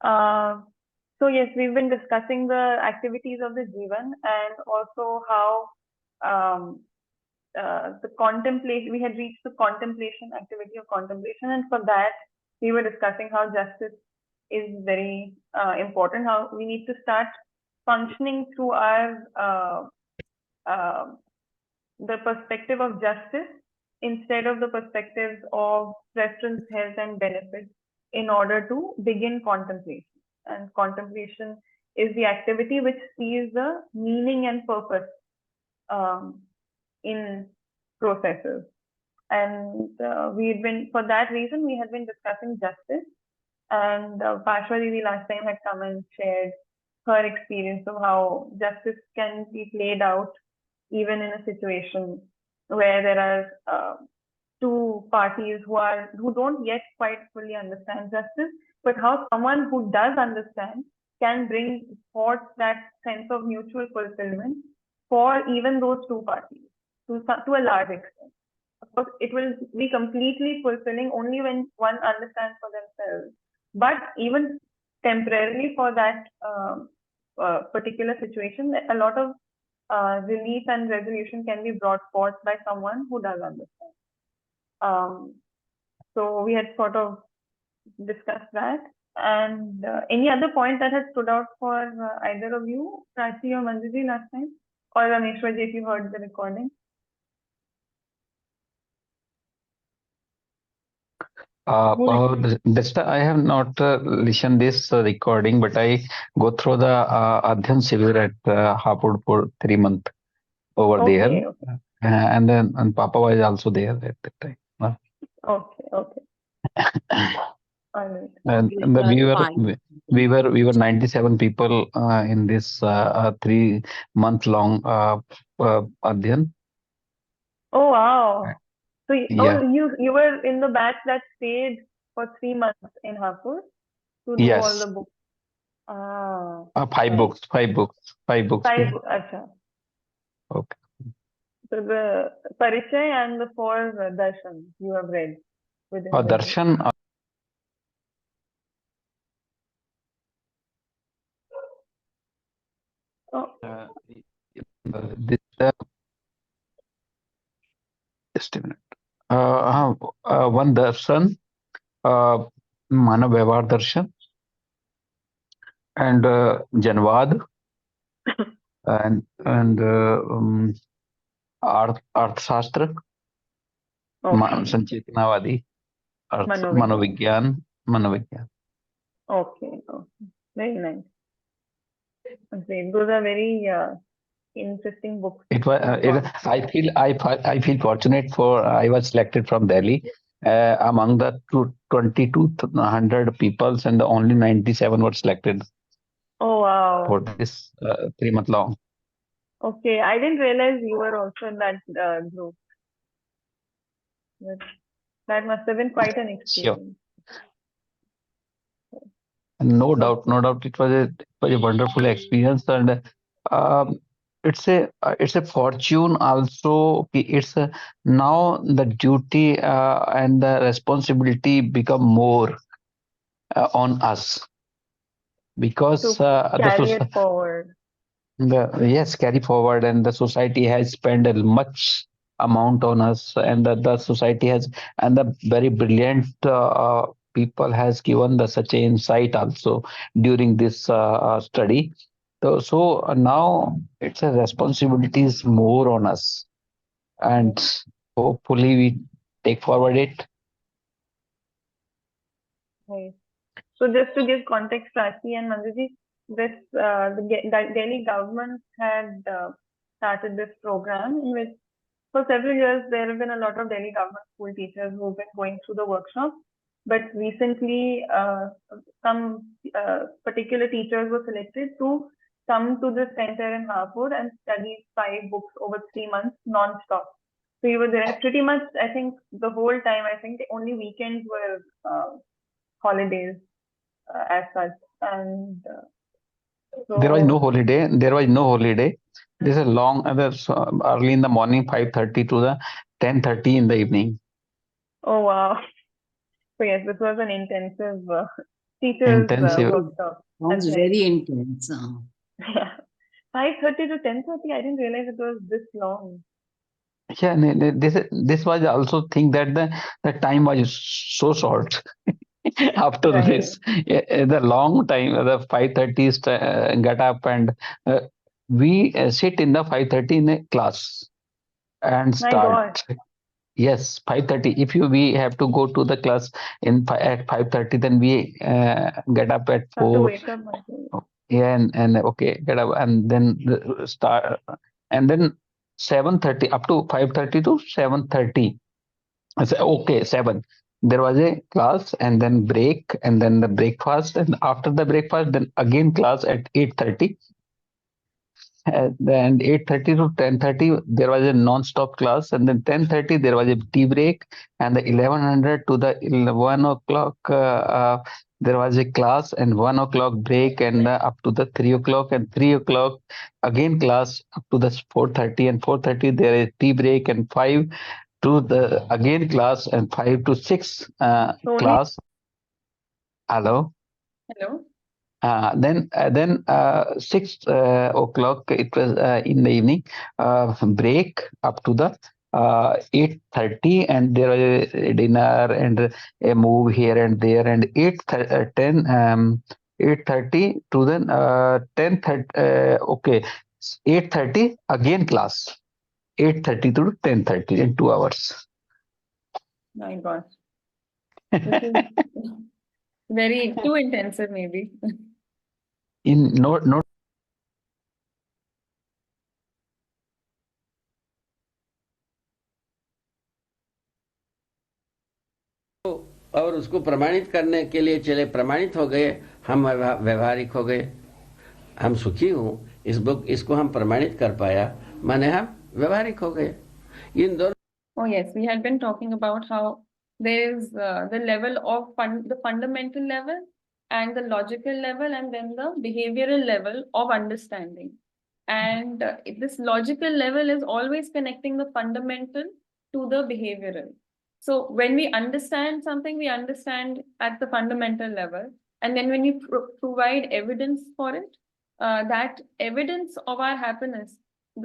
Uh, so yes, we've been discussing the activities of the Jeevan and also how um, the contemplation, we had reached the contemplation, activity of contemplation, and for that we were discussing how justice is very important, how we need to start functioning through our uh, the perspective of justice instead of the perspectives of preference, health, and benefit in order to begin contemplation. And contemplation is the activity which sees the meaning and purpose um, in processes. And we had been, for that reason, we had been discussing justice. And Pashwa Didi last time had come and shared her experience of how justice can be played out even in a situation where there are two parties who don't yet quite fully understand justice, but how someone who does understand can bring forth that sense of mutual fulfillment for even those two parties to a large extent. Of course, it will be completely fulfilling only when one understands for themselves. But even temporarily for that particular situation, a lot of relief and resolution can be brought forth by someone who does understand. So we had sort of discussed that. And any other point that has stood out for either of you, Prachi or Manjuji last time, or Rameshwarji if you heard the recording? I have not listened this recording, but I go through the Adhyam Sivir at Hapur for 3 months over there, Okay, okay, and then and Papa was also there at that time. okay, okay. All right. And we were Fine. we were 97 people in this 3 month long Adhyam. Oh wow. So Yeah. you were in the batch that stayed for 3 months in Hapur to do all the Yes. books. Ah, Five nice. books. Five books. Five books. Five. Acha. Okay. So the Parichay and the four Darshan you have read within this book. Darshan. Oh, This just a minute. One darshan, Manav Vyavahar darshan, and Janvad, and Arthashastra, okay. Sanchetanavadi, Manovigyan. Manovigyan, Manovigyan. Okay. Okay. Very nice. Great. Those are very interesting books It was. to go. I feel fortunate for I was selected from Delhi among the 2,200 peoples, and only 97 were selected Oh wow. for this 3 month long. Okay. I didn't realize you were also in that group. But that must have been quite an Sure. experience. No Okay. doubt, it was a wonderful experience, and um, it's a fortune also. It's now the duty and the responsibility become more on us because To carry it the forward. yes, carry forward, and the society has spent a much amount on us, and the society has, and the very brilliant people has given the such a insight also during this study. So now it's a responsibilities more on us, and Right. hopefully we take forward it. Right. So just to give context, Prachi and Manjuji, this the Delhi government had started this program in which for several years there have been a lot of Delhi government school teachers who've been going through the workshop. But recently, some particular teachers were selected to come to the center in Hapur and study 5 books over 3 months non-stop. So you were there pretty much, I think, the whole time. I think the only weekends were holidays as such. And There was no so, holiday. There was no holiday. There's a long, early in the morning, 5:30 to the 10:30 in the evening. oh wow. So yes, this was an intensive teachers Intensive. workshop. Sounds That's right. very intense. Yeah. 5:30 to 10:30. I didn't realize it was this long. Yeah, this was also think that the time was so short after Right. this. The long time, the 5:30 get up and we sit in the 5:30 in a class and My start. gosh. Yes, 5:30. If we have to go to the class at 5:30, then we get up at Have to 4. wake up until. Yeah, and okay, get up and then start, and then 7:30 up to 5:30 to 7:30. I said, okay, 7. There was a class and then break and then the breakfast, and after the breakfast, then again class at 8:30. And 8:30 to 10:30 there was a non-stop class, and then 10:30 there was a tea break, and the 1100 to the 1 o'clock there was a class and 1 o'clock break, and up to the 3 o'clock, and 3 o'clock again class up to the 4:30, and 4:30 there is tea break, and 5 to the again class, and 5 to 6 Tony? class. Hello. Hello? Then 6 o'clock it was in the evening, break up to the 8:30, and there was a dinner and a move here and there, and 10 8:30 to then 10:30, okay, 8:30 again class, 8:30 to 10:30 in 2 hours. My gosh. This is very too intensive, maybe. In no और उसको प्रमाणित करने के लिए चले, प्रमाणित हो गए, हम व्यवहारिक हो गए, हम सुखी हूं, इसको हम प्रमाणित कर पाया, माने हम व्यवहारिक हो गए. इन दोनों. Oh yes, we had been talking about how there is the level of the fundamental level and the logical level, and then the behavioral level of understanding. And this logical level is always connecting the fundamental to the behavioral. So when we understand something, we understand at the fundamental level, and then when we provide evidence for it, that evidence of our happiness.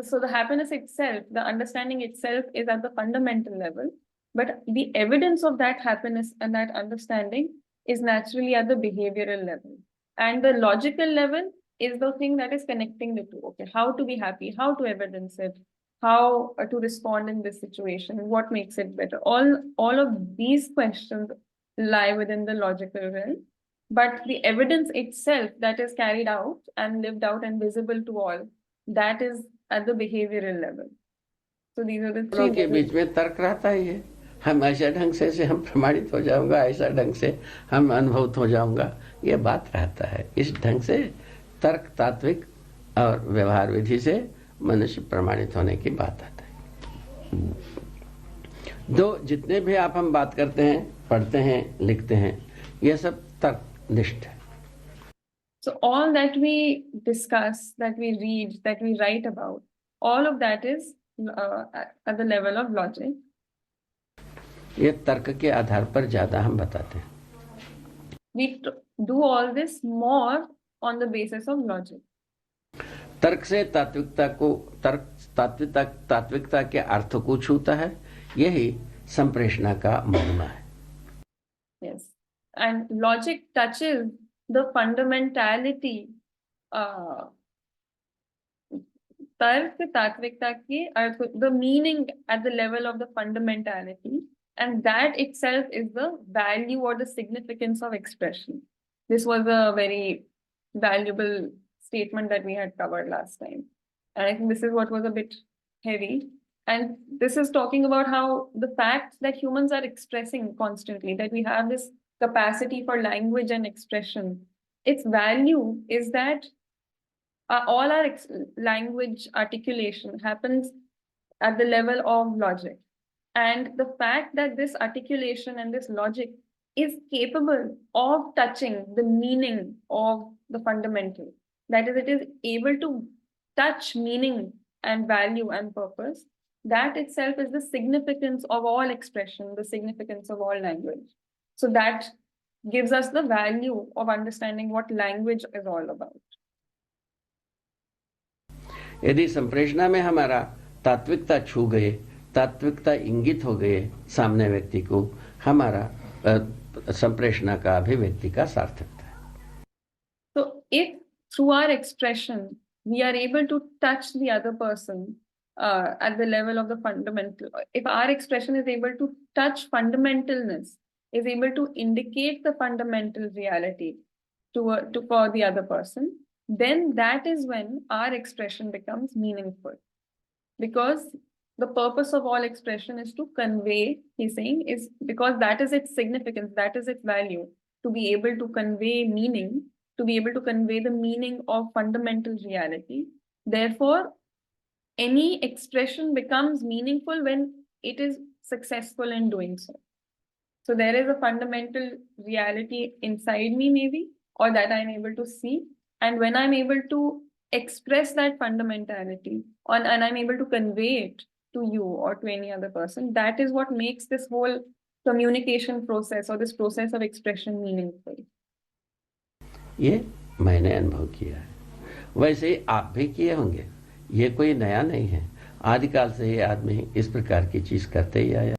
So the happiness itself, the understanding itself is at the fundamental level, but the evidence of that happiness and that understanding is naturally at the behavioral level. And the logical level is the thing that is connecting the two. Okay, how to be happy, how to evidence it, how to respond in this situation, what makes it better. All of these questions lie within the logical realm, but the evidence itself that is carried out and lived out and visible to all, that is at the behavioral level. So these are the three. के बीच में तर्क रहता ही है. हम ऐसा ढंग से हम प्रमाणित हो जाऊंगा, ऐसा ढंग से हम अनुभूत हो जाऊंगा, ये बात रहता है. इस ढंग से तर्क, तात्विक और व्यवहार विधि से मनुष्य प्रमाणित होने की बात आता है. दो जितने भी आप हम बात करते हैं, पढ़ते हैं, लिखते हैं, ये सब तर्कनिष्ठ है. So all that we discuss, that we read, that we write about, all of that is at the level of logic. ये तर्क के आधार पर ज्यादा हम बताते हैं. We do all this more on the basis of logic. तर्क से तात्विकता को, तात्विकता के अर्थ को छूता है. यही संप्रेषणा का महिमा है. Yes, and logic touches the fundamentality. तर्क तात्विकता के अर्थ, the meaning at the level of the fundamentality, and that itself is the value or the significance of expression. This was a very valuable statement that we had covered last time, and I think this is what was a bit heavy. And this is talking about how the fact that humans are expressing constantly, that we have this capacity for language and expression, its value is that all our language articulation happens at the level of logic. And the fact that this articulation and this logic is capable of touching the meaning of the fundamental, that is, it is able to touch meaning and value and purpose, that itself is the significance of all expression, the significance of all language. So that gives us the value of understanding what language is all about. यदि संप्रेषणा में हमारा तात्विकता छू गए, तात्विकता इंगित हो गए सामने व्यक्ति को, हमारा संप्रेषणा का अभिव्यक्ति का सार्थकता है. So if through our expression we are able to touch the other person at the level of the fundamental, if our expression is able to touch fundamentalness, is able to indicate the fundamental reality for the other person, then that is when our expression becomes meaningful. Because the purpose of all expression is to convey, he's saying, is because that is its significance, that is its value, to be able to convey meaning, to be able to convey the meaning of fundamental reality. Therefore, any expression becomes meaningful when it is successful in doing so. So there is a fundamental reality inside me, maybe, or that I'm able to see. And when I'm able to express that fundamentality and I'm able to convey it to you or to any other person, that is what makes this whole communication process or this process of expression meaningful. ये मैंने अनुभव किया है, वैसे ही आप भी किए होंगे. ये कोई नया नहीं है, आदिकाल से ही आदमी इस प्रकार की चीज करते ही आया.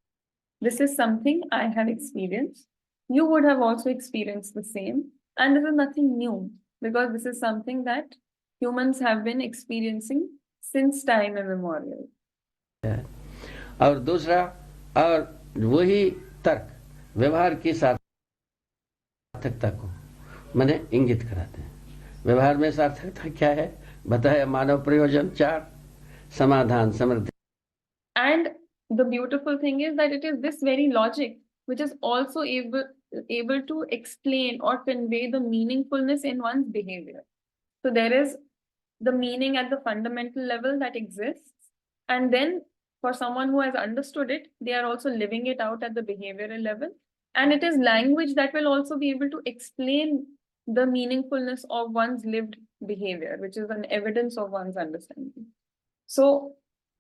This is something I have experienced. You would have also experienced the same. And this is nothing new, because this is something that humans have been experiencing since time immemorial. और दूसरा, और वही तर्क व्यवहार की सार्थकता को माने इंगित कराते हैं. व्यवहार में सार्थकता क्या है? बताया, मानव प्रयोजन 4, समाधान, समृद्धि. And the beautiful thing is that it is this very logic which is also able to explain or convey the meaningfulness in one's behavior. So there is the meaning at the fundamental level that exists, and then for someone who has understood it, they are also living it out at the behavioral level. And it is language that will also be able to explain the meaningfulness of one's lived behavior, which is an evidence of one's understanding. So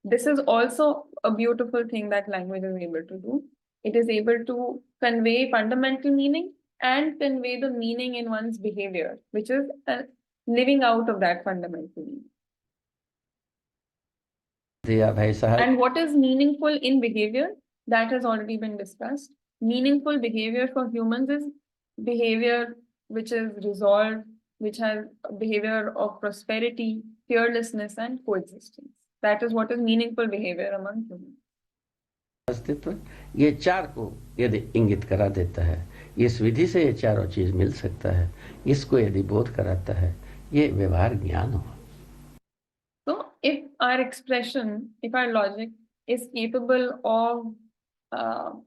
this is also a beautiful thing that language is able to do. It is able to convey fundamental meaning and convey the meaning in one's behavior, which is living out of that fundamental meaning. And what is meaningful in behavior? That has already been discussed. Meaningful behavior for humans is behavior which is resolved, which has a behavior of prosperity, fearlessness, and coexistence. That is what is meaningful behavior among humans. अस्तित्व ये 4 को यदि इंगित करा देता है, इस विधि से ये चारों चीज मिल सकता है, इसको यदि बोध कराता है, ये व्यवहार ज्ञान हुआ. So if our expression, if our logic is capable of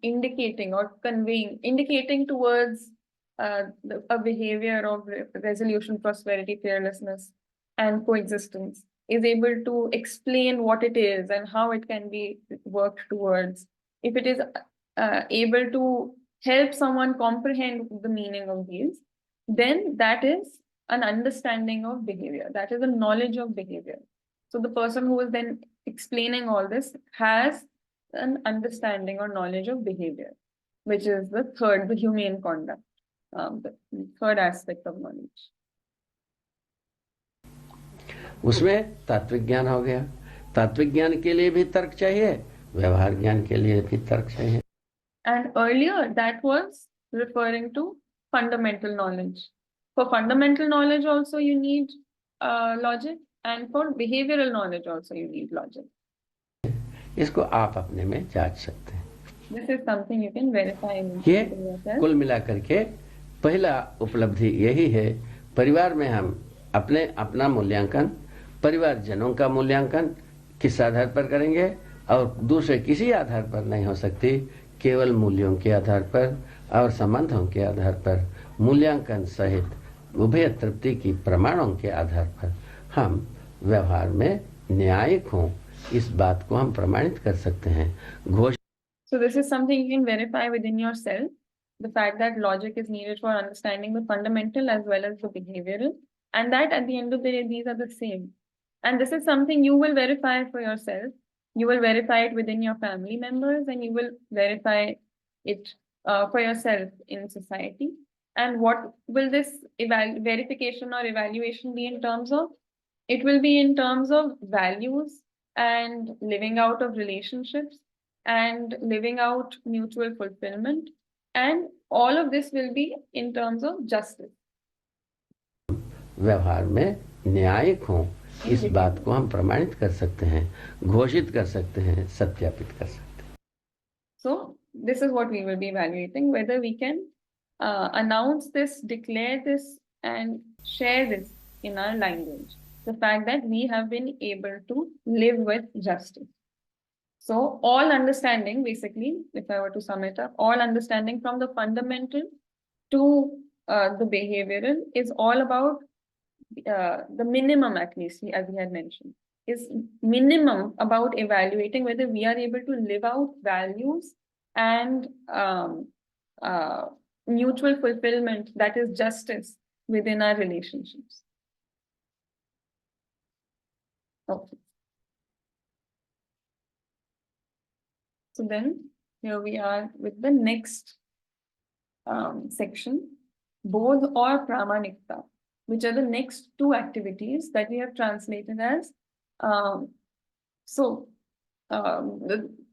indicating or conveying, indicating towards a behavior of resolution, prosperity, fearlessness, and coexistence, is able to explain what it is and how it can be worked towards, if it is able to help someone comprehend the meaning of these, then that is an understanding of behavior. That is a knowledge of behavior. So the person who is then explaining all this has an understanding or knowledge of behavior, which is the third, the humane conduct, the third aspect of knowledge. उसमें तात्विक ज्ञान हो गया. तात्विक ज्ञान के लिए भी तर्क चाहिए, व्यवहार ज्ञान के लिए भी तर्क चाहिए. And earlier that was referring to fundamental knowledge. For fundamental knowledge also you need logic, and for behavioral knowledge also you need logic. इसको आप अपने में जांच सकते हैं. This is something you can verify in yourself. कुल मिलाकर के पहला उपलब्धि यही है, परिवार में हम अपना मूल्यांकन परिवारजनों का मूल्यांकन किस आधार पर करेंगे, और दूसरे किसी आधार पर नहीं हो सकती, केवल मूल्यों के आधार पर और संबंधों के आधार पर, मूल्यांकन सहित उभय तृप्ति की प्रमाणों के आधार पर हम व्यवहार में न्यायिक हों, इस बात को हम प्रमाणित कर सकते हैं. So this is something you can verify within yourself, the fact that logic is needed for understanding the fundamental as well as the behavioral, and that at the end of the day these are the same. And this is something you will verify for yourself. You will verify it within your family members, and you will verify it for yourself in society. And what will this verification or evaluation be in terms of? It will be in terms of values and living out of relationships and living out mutual fulfillment. And all of this will be in terms of justice. व्यवहार में न्यायिक हो, इस बात को हम प्रमाणित कर सकते हैं, घोषित कर सकते हैं, सत्यापित कर सकते हैं. So this is what we will be evaluating, whether we can announce this, declare this, and share this in our language. The fact that we have been able to live with justice. So all understanding, basically, if I were to sum it up, all understanding from the fundamental to the behavioral is all about the minimum, at least, as we had mentioned, is minimum about evaluating whether we are able to live out values and mutual fulfillment, that is justice, within our relationships. Okay. So then here we are with the next section, Bodh or Pramanikta, which are the next two activities that we have translated as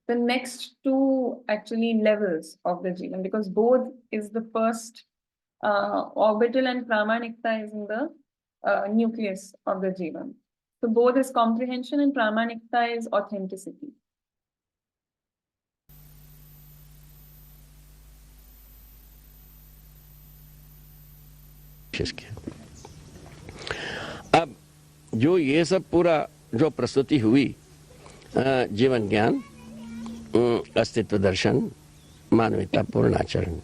the next two actually levels of the Jeevan, because Bodh is the first orbital and Pramanikta is in the nucleus of the Jeevan. So Bodh is comprehension and Pramanikta is authenticity. अब जो ये सब पूरा जो प्रस्तुति हुई, जीवन ज्ञान, अस्तित्व दर्शन, मानवता पूर्ण आचरण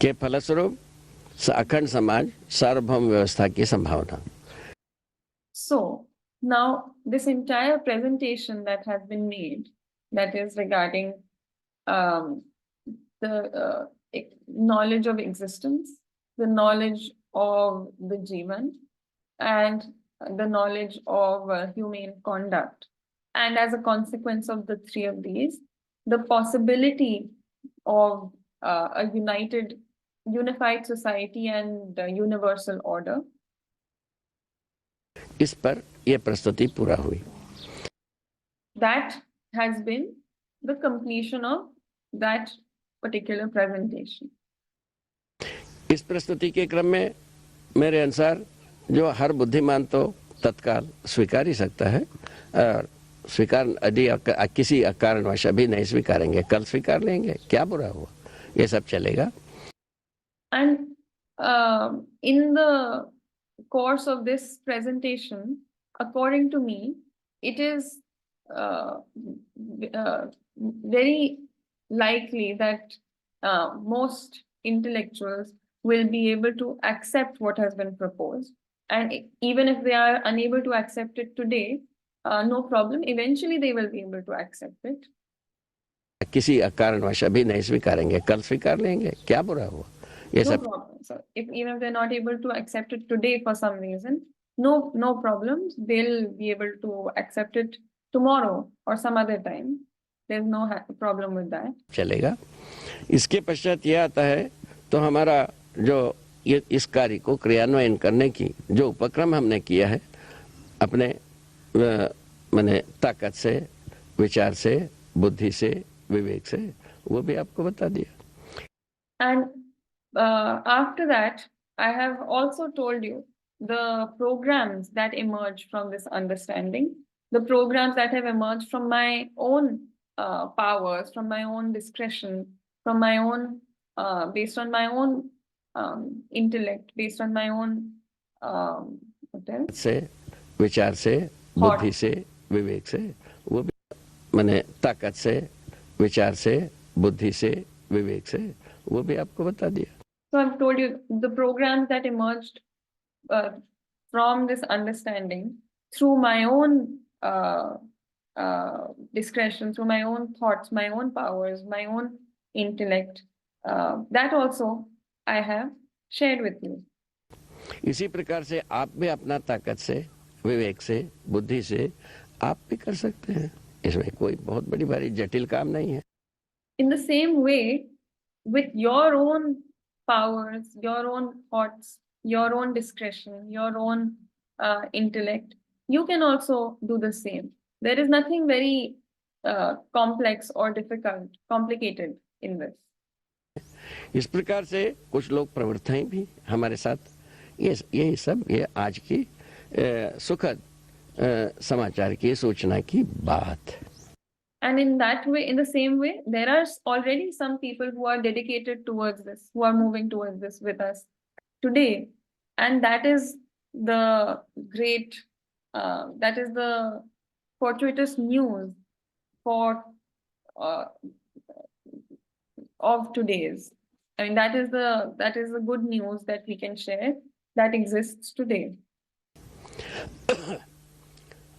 के फलस्वरूप अखंड समाज सार्वभौम व्यवस्था की संभावना. So now this entire presentation that has been made, that is regarding the knowledge of existence, the knowledge of the Jeevan, and the knowledge of humane conduct. And as a consequence of the three of these, the possibility of a unified society and universal order. इस पर यह प्रस्तुति पूरा हुई. That has been the completion of that particular presentation. इस प्रस्तुति के क्रम में मेरे अनुसार जो हर बुद्धिमान तो तत्काल स्वीकार ही सकता है, और स्वीकार यदि किसी कारणवश अभी नहीं स्वीकारेंगे, कल स्वीकार लेंगे, क्या बुरा हुआ, ये सब चलेगा. And in the course of this presentation, according to me, it is very likely that most intellectuals will be able to accept what has been proposed. And even if they are unable to accept it today, no problem. Eventually, they will be able to accept it. किसी कारणवश अभी नहीं स्वीकारेंगे, कल स्वीकार लेंगे, क्या बुरा हुआ, ये No सब. problem. So even if they're not able to accept it today for some reason, no problems. They'll be able to accept it tomorrow or some other time. There's no problem with that. चलेगा. इसके पश्चात यह आता है, तो हमारा जो ये इस कार्य को क्रियान्वयन करने की जो उपक्रम हमने किया है, अपने माने ताकत से, विचार से, बुद्धि से, विवेक से, वो भी आपको बता दिया. And after that, I have also told you the programs that emerge from this understanding, the programs that have emerged from my own powers, from my own discretion, from my own, based on my own intellect, based on my own से, विचार से, बुद्धि से, विवेक से, वो भी माने ताकत से, विचार से, बुद्धि से, विवेक से, वो भी आपको बता दिया. So I've told you the programs that emerged from this understanding through my own discretion, through my own thoughts, my own powers, my own intellect. That also I have shared with you. इसी प्रकार से आप भी अपना ताकत से, विवेक से, बुद्धि से आप भी कर सकते हैं. इसमें कोई बहुत बड़ी भारी जटिल काम नहीं है. In the same way, with your own powers, your own thoughts, your own discretion, your own intellect, you can also do the same. There is nothing very complex or complicated in this. इस प्रकार से कुछ लोग प्रवृत्त हैं भी हमारे साथ। ये सब ये आज की सुखद समाचार की सूचना की बात। And in that way, in the same way, there are already some people who are dedicated towards this, who are moving towards this with us today. And that is the great, that is the fortuitous news for of today's. I mean, that is the good news that we can share that exists today.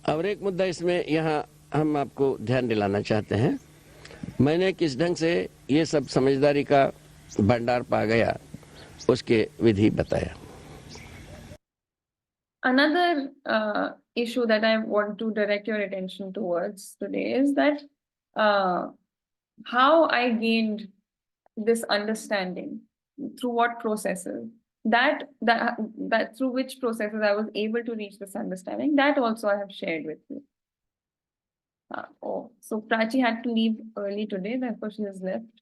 और एक मुद्दा इसमें यहाँ हम आपको ध्यान दिलाना चाहते हैं। मैंने किस ढंग से ये सब समझदारी का भंडार पा गया उसके विधि बताया। Another issue that I want to direct your attention towards today is that how I gained this understanding, through what processes, that through which processes I was able to reach this understanding, that also I have shared with you. So Prachi had to leave early today, therefore she has left,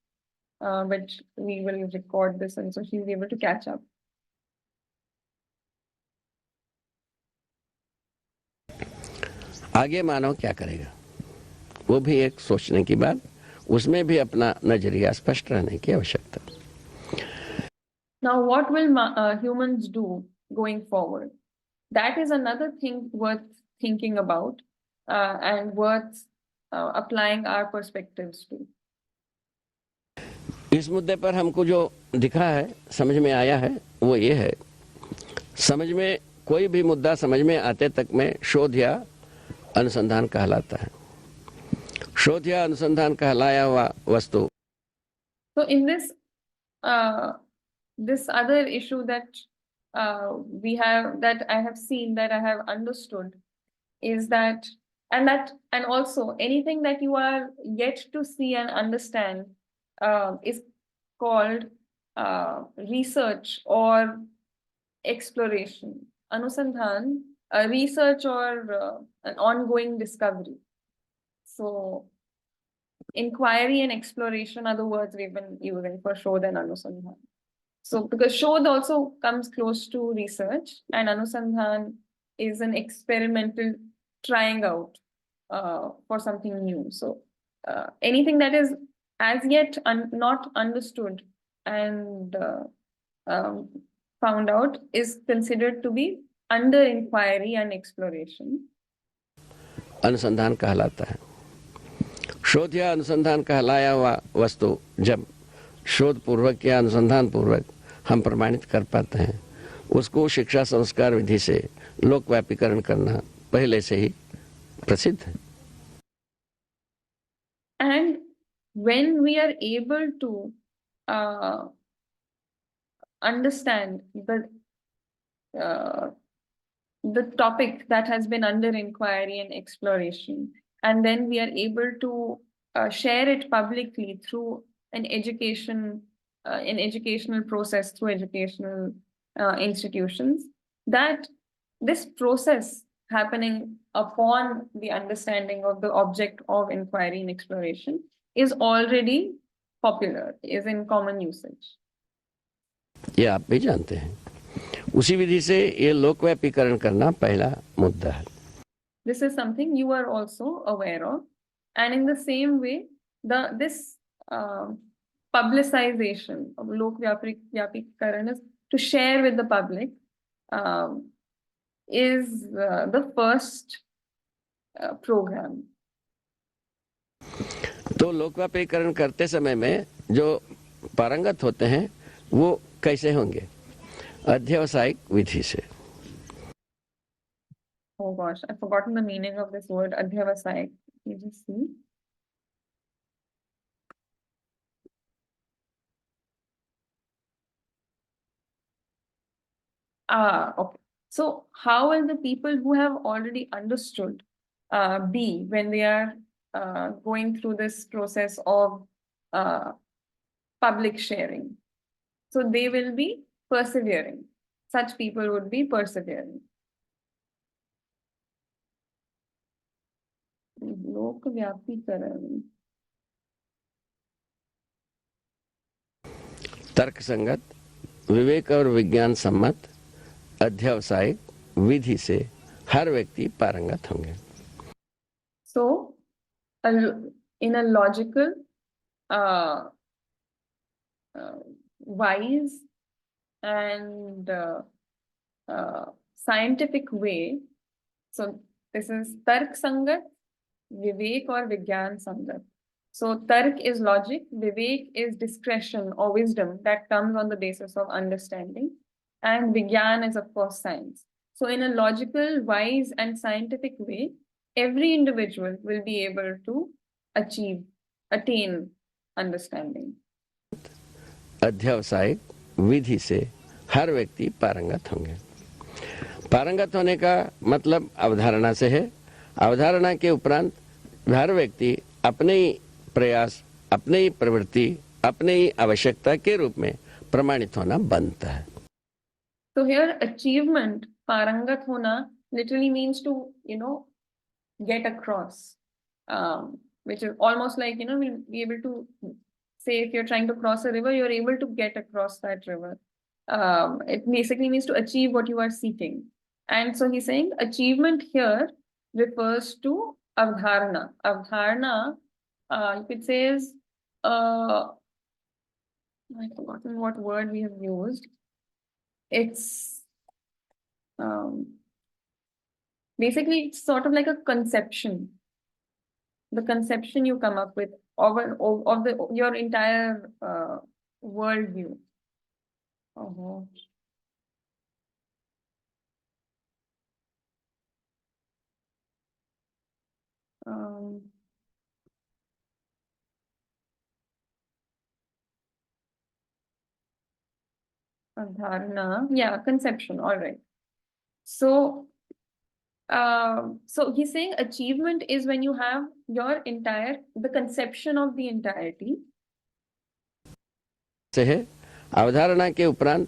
but we will record this and so she'll be able to catch up. आगे मानव क्या करेगा वो भी एक सोचने की बात, उसमें भी अपना नजरिया स्पष्ट रहने की आवश्यकता। Now, what will humans do going forward? That is another thing worth thinking about and worth applying our perspectives to. इस मुद्दे पर हमको जो दिखा है, समझ में आया है, वो ये है, समझ में कोई भी मुद्दा समझ में आते तक में शोध या अनुसंधान कहलाता है। शोध या अनुसंधान कहलाया हुआ वस्तु। So in this this other issue that we have, that I have seen, that I have understood, is that and also anything that you are yet to see and understand is called research or exploration. Anusandhan, research or an ongoing discovery. So inquiry and exploration are the words we've been using for Shodh and Anusandhan. So because Shodh also comes close to research, and Anusandhan is an experimental trying out for something new. So anything that is as yet not understood and found out is considered to be under inquiry and exploration. अनुसंधान कहलाता है। शोध या अनुसंधान कहलाया हुआ वस्तु जब शोध पूर्वक या अनुसंधान पूर्वक हम प्रमाणित कर पाते हैं, उसको शिक्षा संस्कार विधि से लोकव्यापीकरण करना पहले से ही प्रसिद्ध है। And when we are able to understand the topic that has been under inquiry and exploration, and then we are able to share it publicly through an educational process, through educational institutions, that this process happening upon the understanding of the object of inquiry and exploration is already popular, is in common usage. ये आप भी जानते हैं। उसी विधि से ये लोकव्यापीकरण करना पहला मुद्दा है। This is something you are also aware of, and in the same way, this publicization of lokvyapikaran is to share with the public is the first program. तो लोकव्यापीकरण करते समय में जो पारंगत होते हैं वो कैसे होंगे? अध्यवसायिक विधि से। Oh gosh, I've forgotten the meaning of this word, adhyavasayik. You just see. Okay. So how will the people who have already understood be when they are going through this process of public sharing? So they will be persevering. Such people would be persevering. लोकव्यापीकरण तर्क संगत, विवेक और विज्ञान सम्मत, अध्यवसायिक विधि से हर व्यक्ति पारंगत होंगे. So, in a logical, uh, wise and scientific way. So this is Tark Sangat, Vivek or Vigyan Sangat. So Tark is logic, Vivek is discretion or wisdom that comes on the basis of understanding, and Vigyan is of course science. So in a logical, wise and scientific way, every individual will be able to attain understanding. अध्यवसायिक विधि से हर व्यक्ति पारंगत होंगे. पारंगत होने का मतलब अवधारणा से है. अवधारणा के उपरांत हर व्यक्ति अपने ही प्रयास, अपने ही प्रवृत्ति, अपने ही आवश्यकता के रूप में प्रमाणित होना बनता है. So here achievement, parangat hona, literally means to, get across, which is almost like, we'll be able to say if you're trying to cross a river, you're able to get across that river. It basically means to achieve what you are seeking. And so he's saying achievement here refers to avdharana. Avdharana, you could say is, I've forgotten what word we have used. It's basically it's sort of like a conception. The conception you come up with of your entire worldview. Dharana, yeah, conception, all right. So he's saying achievement is when you have the conception of the entirety. से है. अवधारणा के उपरांत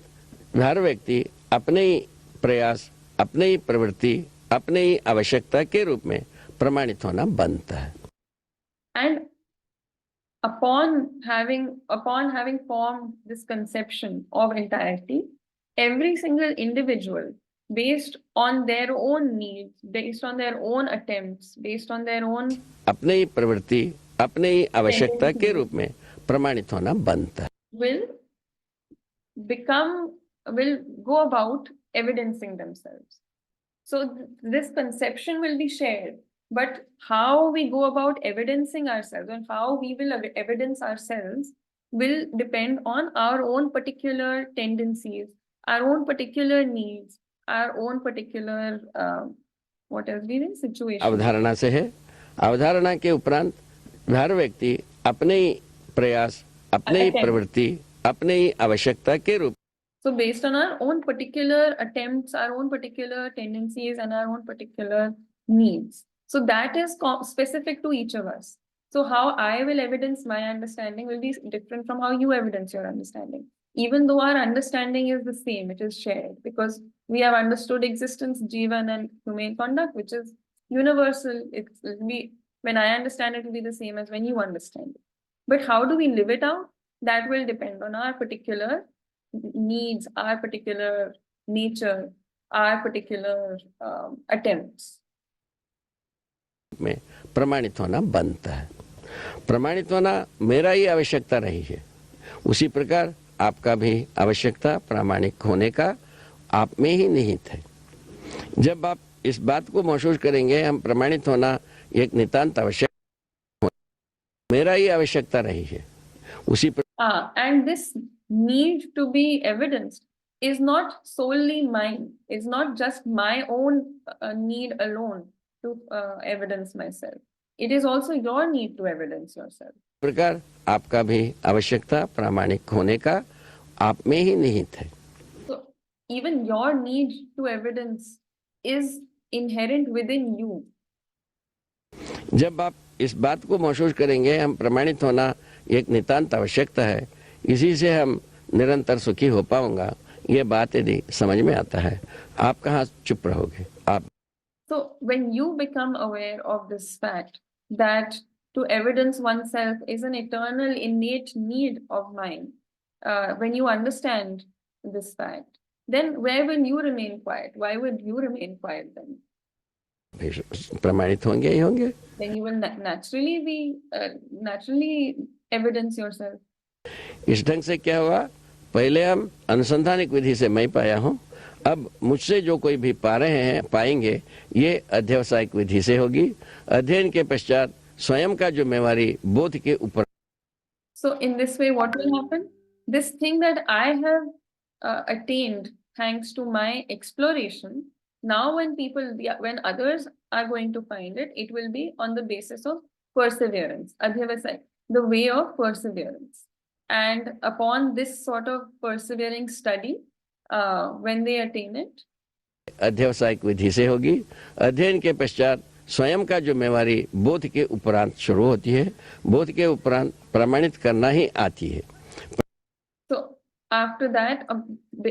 हर व्यक्ति अपने ही प्रयास, अपने ही प्रवृत्ति, अपने ही आवश्यकता के रूप में प्रमाणित होना बनता है. And upon having formed this conception of entirety, every single individual, based on their own needs, based on their own attempts, based on their own अपने ही प्रवृत्ति, अपने ही आवश्यकता के रूप में प्रमाणित होना बनता है. will go about evidencing themselves. So this conception will be shared, but how we go about evidencing ourselves and how we will evidence ourselves will depend on our own particular tendencies, our own particular needs, our own particular situation. अवधारणा से है. अवधारणा के उपरांत हर व्यक्ति अपने ही प्रयास, अपने ही प्रवृत्ति, अपने ही आवश्यकता के रूप. So based on our own particular attempts, our own particular tendencies and our own particular needs. So that is specific to each of us. So how I will evidence my understanding will be different from how you evidence your understanding. Even though our understanding is the same, it is shared because we have understood existence, Jeevan and humane conduct, which is universal. When I understand it will be the same as when you understand it. But how do we live it out? That will depend on our particular needs, our particular nature, our particular attempts. में प्रमाणित होना बनता है. प्रमाणित होना मेरा ही आवश्यकता रही है. उसी प्रकार आपका भी आवश्यकता प्रामाणिक होने का आप में ही निहित है. जब आप इस बात को महसूस करेंगे हम प्रमाणित होना एक नितांत आवश्यक, मेरा ही आवश्यकता रही है. उसी and this need to be evidenced is not solely mine, is not just my own need alone to evidence myself. It is also your need to evidence yourself. प्रकार आपका भी आवश्यकता प्रामाणिक होने का आप में ही निहित है. So even your need to evidence is inherent within you. जब आप इस बात को महसूस करेंगे हम प्रमाणित होना एक नितांत आवश्यकता है, इसी से हम निरंतर सुखी हो पाऊंगा, ये बात यदि समझ में आता है, आप कहाँ चुप रहोगे? आप So when you become aware of this fact that to evidence oneself is an eternal innate need of mine, when you understand this fact, then where will you remain quiet? Why would you remain quiet then? प्रमाणित होंगे ही होंगे। Then you will naturally evidence yourself. इस ढंग से क्या हुआ, पहले हम अनुसंधानिक विधि से मैं पाया हूँ, अब मुझसे जो कोई भी पा रहे हैं पाएंगे, ये अध्यवसायिक विधि से होगी। अध्ययन के पश्चात स्वयं का जिम्मेवारी बोध के ऊपर। So in this way, what will happen? This thing that I have attained thanks to my exploration, now when others are going to find it, it will be on the basis of perseverance, adhyavasai, the way of perseverance. And upon this sort of persevering study, when they attain it, अध्यवसायिक विधि से होगी। अध्ययन के पश्चात स्वयं का जिम्मेवारी बोध के उपरांत शुरू होती है, बोध के उपरांत प्रमाणित करना ही आती है। So after that,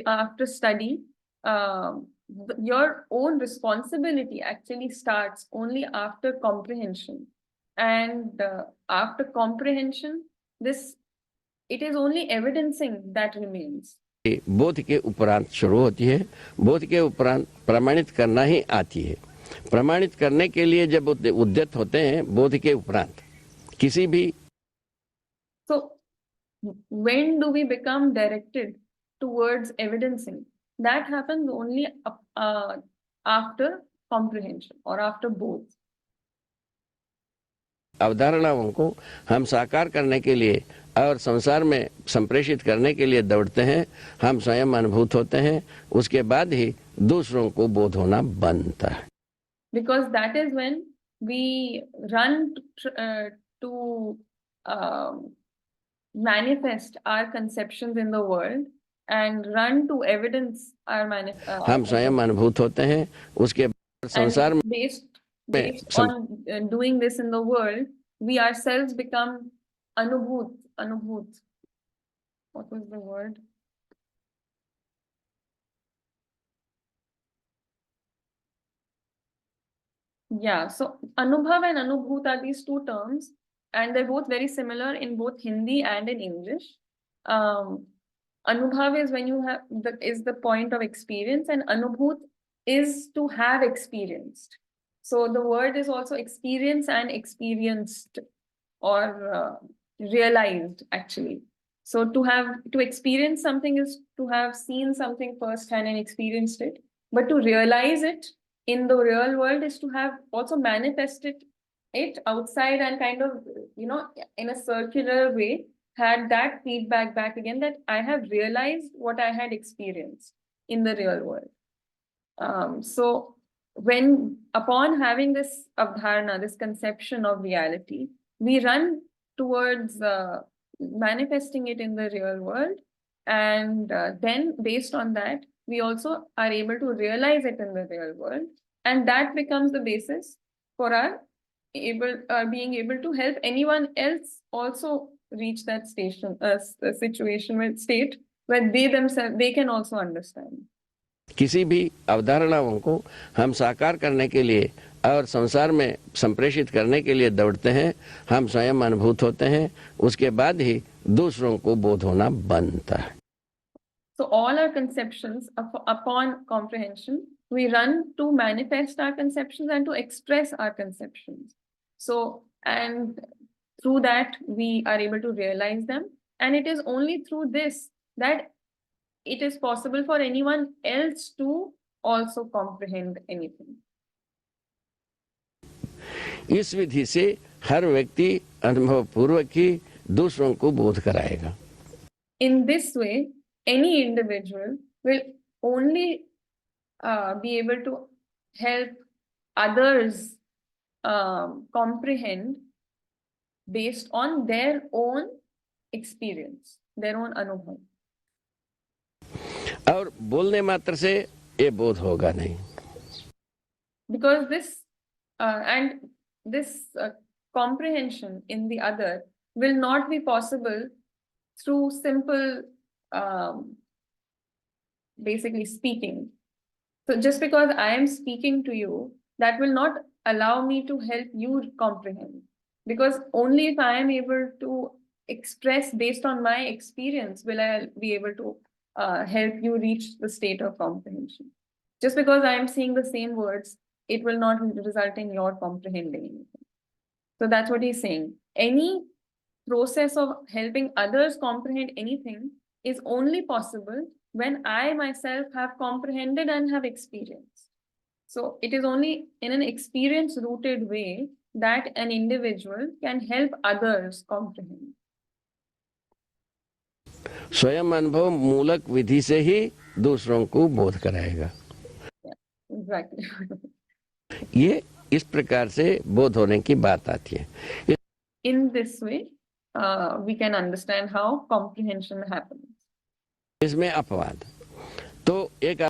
after study, your own responsibility actually starts only after comprehension. And after comprehension, it is only evidencing that remains. बोध के उपरांत शुरू होती है, बोध के उपरांत प्रमाणित करना ही आती है। प्रमाणित करने के लिए जब उद्यत होते हैं बोध के उपरांत किसी भी। So when do we become directed towards evidencing? That happens only after comprehension or after both. अवधारणाओं को हम साकार करने के लिए और संसार में संप्रेषित करने के लिए दौड़ते हैं, हम स्वयं अनुभूत होते हैं, उसके बाद ही दूसरों को बोध होना बनता है। Because that is when we run to manifest our conceptions in the world and run to evidence our हम स्वयं अनुभूत होते हैं, उसके बाद संसार में based on doing this in the world, we ourselves become anubhut. What was the word? Yeah, so anubhav and anubhut are these two terms, and they're both very similar in both Hindi and in English. Anubhav is when you have is the point of experience, and anubhut is to have experienced. So the word is also experience and experienced, or realized actually. So to experience something is to have seen something firsthand and experienced it, but to realize it in the real world is to have also manifested it outside and kind of, in a circular way, had that feedback back again that I have realized what I had experienced in the real world. So when upon having this avdharana, this conception of reality, we run towards manifesting it in the real world, and then based on that, we also are able to realize it in the real world, and that becomes the basis for our being able to help anyone else also reach that state where they can also understand. किसी भी अवधारणाओं को हम साकार करने के लिए और संसार में संप्रेषित करने के लिए दौड़ते हैं, हम स्वयं अनुभूत होते हैं, उसके बाद ही दूसरों को बोध होना बनता है। So all our conceptions, upon comprehension, we run to manifest our conceptions and to express our conceptions. So, and through that, we are able to realize them. And it is only through this that it is possible for anyone else to also comprehend anything. इस विधि से हर व्यक्ति अनुभव पूर्वक ही दूसरों को बोध कराएगा। In this way, any individual will only be able to help others comprehend based on their own experience, their own अनुभव. और बोलने मात्र से ये बोध होगा नहीं। Because this comprehension in the other will not be possible through simple basically speaking. So just because I am speaking to you, that will not allow me to help you comprehend. Because only if I am able to express based on my experience will I be able to help you reach the state of comprehension. Just because I am saying the same words, it will not result in your comprehending anything. So that's what he's saying. Any process of helping others comprehend anything is only possible when I myself have comprehended and have experienced. So it is only in an experience rooted way that an individual can help others comprehend. स्वयं अनुभव मूलक विधि से ही दूसरों को बोध कराएगा। Exactly. ये इस प्रकार से बोध होने की बात आती है। In this way, we can understand how comprehension happens. इसमें अपवाद तो एक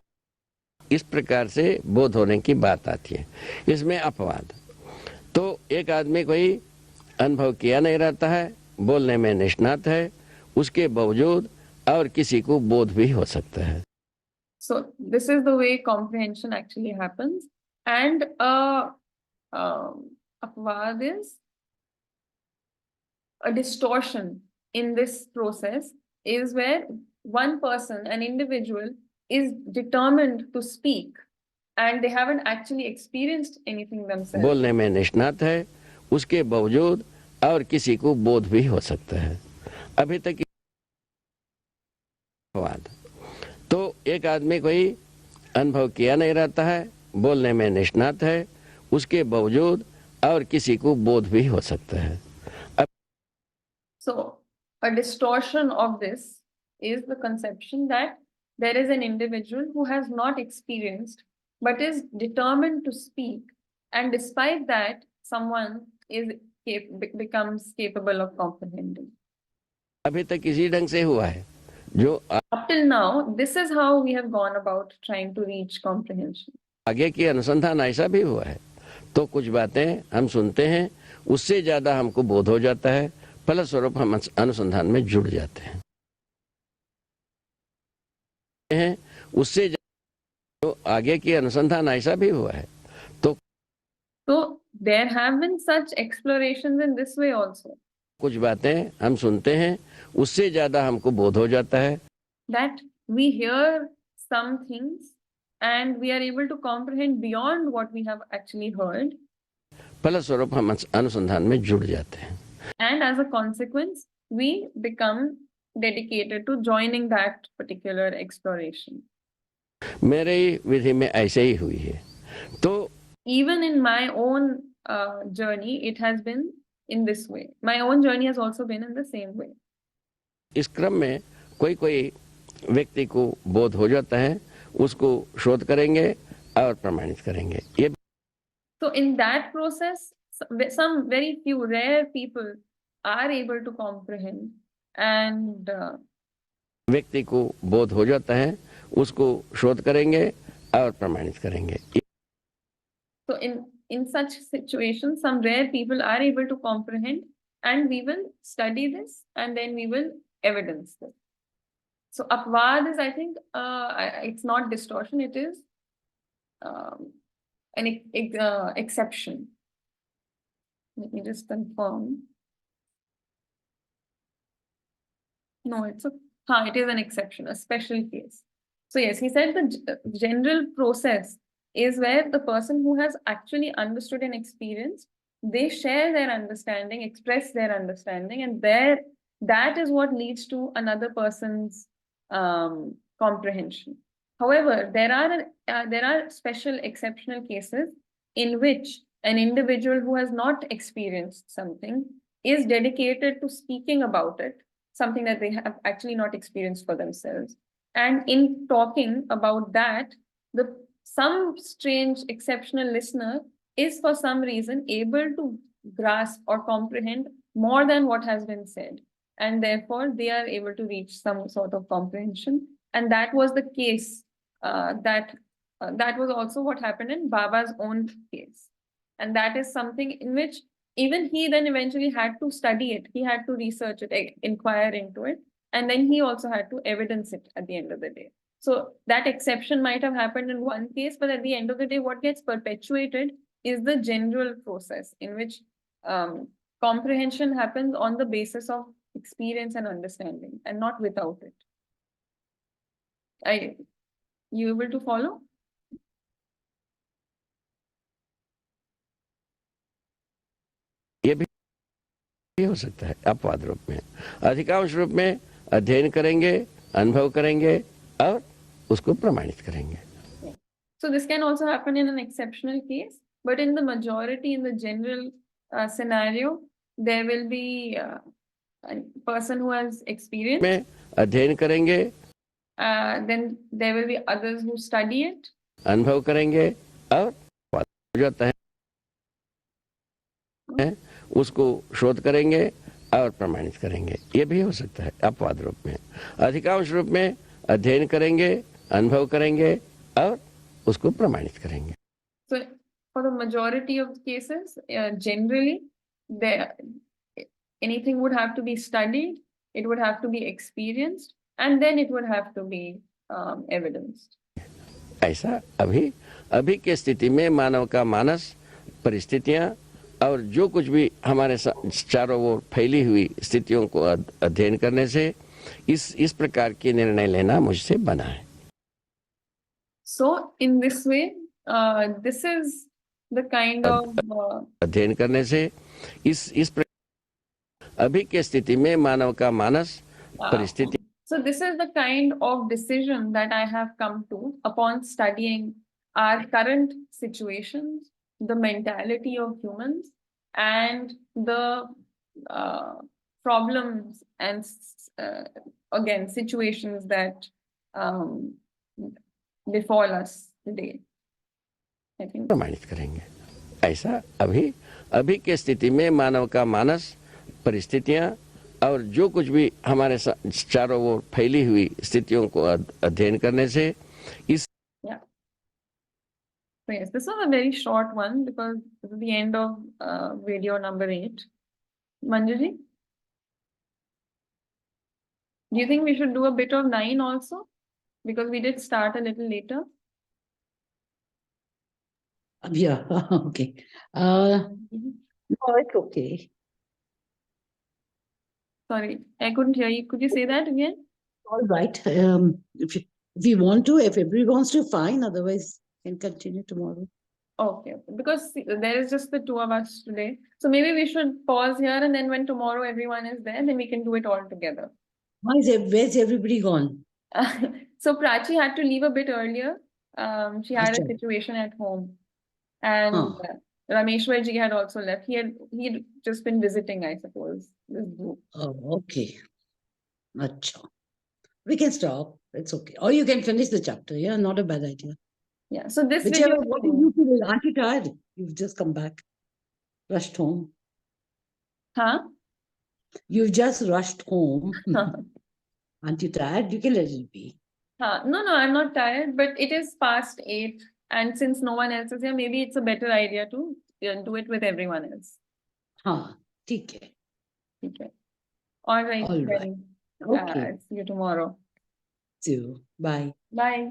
इस प्रकार से बोध होने की बात आती है। इसमें अपवाद तो एक आदमी कोई अनुभव किया नहीं रहता है, बोलने में निष्णात है, उसके बावजूद और किसी को बोध भी हो सकता है। So this is the way comprehension actually happens, and apvad is a distortion in this process is where one person, an individual, is determined to speak and they haven't actually experienced anything themselves. बोलने में निष्णात है, उसके बावजूद और किसी को बोध भी हो सकता है। अभी तक तो एक आदमी कोई अनुभव किया नहीं रहता है, बोलने में निष्णात है, उसके बावजूद और किसी को बोध भी हो सकता है। So a distortion of this is the conception that there is an individual who has not experienced but is determined to speak, and despite that someone becomes capable of comprehending. अभी तक इसी ढंग से हुआ है जो up till now this is how we have gone about trying to reach comprehension. आगे की अनुसंधान ऐसा भी हुआ है, तो कुछ बातें हम सुनते हैं, उससे ज्यादा हमको बोध हो जाता है, फलस्वरूप हम अनुसंधान में जुड़ जाते हैं। उससे तो आगे की अनुसंधान ऐसा भी हुआ है, तो there have been such explorations in this way also. कुछ बातें हम सुनते हैं, उससे ज्यादा हमको बोध हो जाता है। That we hear some things and we are able to comprehend beyond what we have actually heard. फलस्वरूप हम अनुसंधान में जुड़ जाते हैं। And as a consequence, we become dedicated to joining that particular exploration. मेरे विधि में ऐसे ही हुई है। तो even in my own journey, it has been in this way. My own journey has also been in the same way. इस क्रम में कोई व्यक्ति को बोध हो जाता है, उसको शोध करेंगे और प्रमाणित करेंगे। ये So in that process, some very few rare people are able to comprehend, and व्यक्ति को बोध हो जाता है, उसको शोध करेंगे और प्रमाणित करेंगे। So in such situations, some rare people are able to comprehend, and we will study this and then we will evidence this. So apvad is, I think, it's not distortion, it is an exception. Let me just confirm. No, it is an exception, a special case. So yes, he said the general process is where the person who has actually understood and experienced, they share their understanding, express their understanding, and that is what leads to another person's comprehension. However, there are special exceptional cases in which an individual who has not experienced something is dedicated to speaking about it, something that they have actually not experienced for themselves. And in talking about that, some strange exceptional listener is for some reason able to grasp or comprehend more than what has been said. And therefore, they are able to reach some sort of comprehension. And that was the case. That was also what happened in Baba's own case. And that is something in which even he then eventually had to study it. He had to research it, inquire into it. and then he also had to evidence it at the end of the day. So that exception might have happened in one case, but at the end of the day, what gets perpetuated is the general process in which comprehension happens on the basis of experience and understanding, and not without it. You able to follow? ये भी हो सकता है अपवाद रूप में। अधिकांश रूप में अध्ययन करेंगे, अनुभव करेंगे और उसको प्रमाणित करेंगे। So this can also happen in an exceptional case, but in the majority, in the general scenario, there will be a person who has experience. में अध्ययन करेंगे, then there will be others who study it. अनुभव करेंगे और हो जाता है उसको शोध करेंगे और प्रमाणित करेंगे। ये भी हो सकता है अपवाद रूप में। अधिकांश रूप में अध्ययन करेंगे, अनुभव करेंगे और उसको प्रमाणित करेंगे। So for the majority of cases, generally, anything would have to be studied, it would have to be experienced, and then it would have to be evidenced. ऐसा अभी के स्थिति में मानव का मानस, परिस्थितियां और जो कुछ भी हमारे चारों ओर फैली हुई स्थितियों को अध्ययन करने से इस प्रकार के निर्णय लेना मुझसे बना है। So in this way, this is the kind of अध्ययन करने से इस अभी के स्थिति में मानव का मानस, परिस्थिति। So this is the kind of decision that I have come to upon studying our current situations, the mentality of humans, and the problems and again situations that befall us today. I think प्रमाणित करेंगे। ऐसा अभी के स्थिति में मानव का मानस, परिस्थितियां और जो कुछ भी हमारे चारों ओर फैली हुई स्थितियों को अध्ययन करने से Yeah. So yes, this was a very short one because this is the end of video number 8. Manjuji, do you think we should do a bit of 9 also? Because we did start a little later. Yeah, okay. No, it's okay. Sorry, I couldn't hear you. Could you say that again? All right. If you want to, if everyone wants to, fine. Otherwise, we can continue tomorrow. Okay, because there is just the two of us today. So maybe we should pause here, and then when tomorrow everyone is there, then we can do it all together. Where's everybody gone? So Prachi had to leave a bit earlier. She had a Achha. situation at home. And Rameshwar ji had also left. He'd just been visiting, I suppose, this group. Oh, okay. Achha. We can stop. It's okay. Or you can finish the chapter. Yeah, not a bad idea. Yeah. So this Whichever, video. what do you feel? Aren't you tired? You've just come back. Rushed home. Huh? You've just rushed home. Aren't you tired? You can let it be. No, I'm not tired, but it is past 8. And since no one else is here, maybe it's a better idea to do it with everyone else. Okay. Okay. All right. All right. Then, Okay. see you tomorrow. See you. Bye. Bye.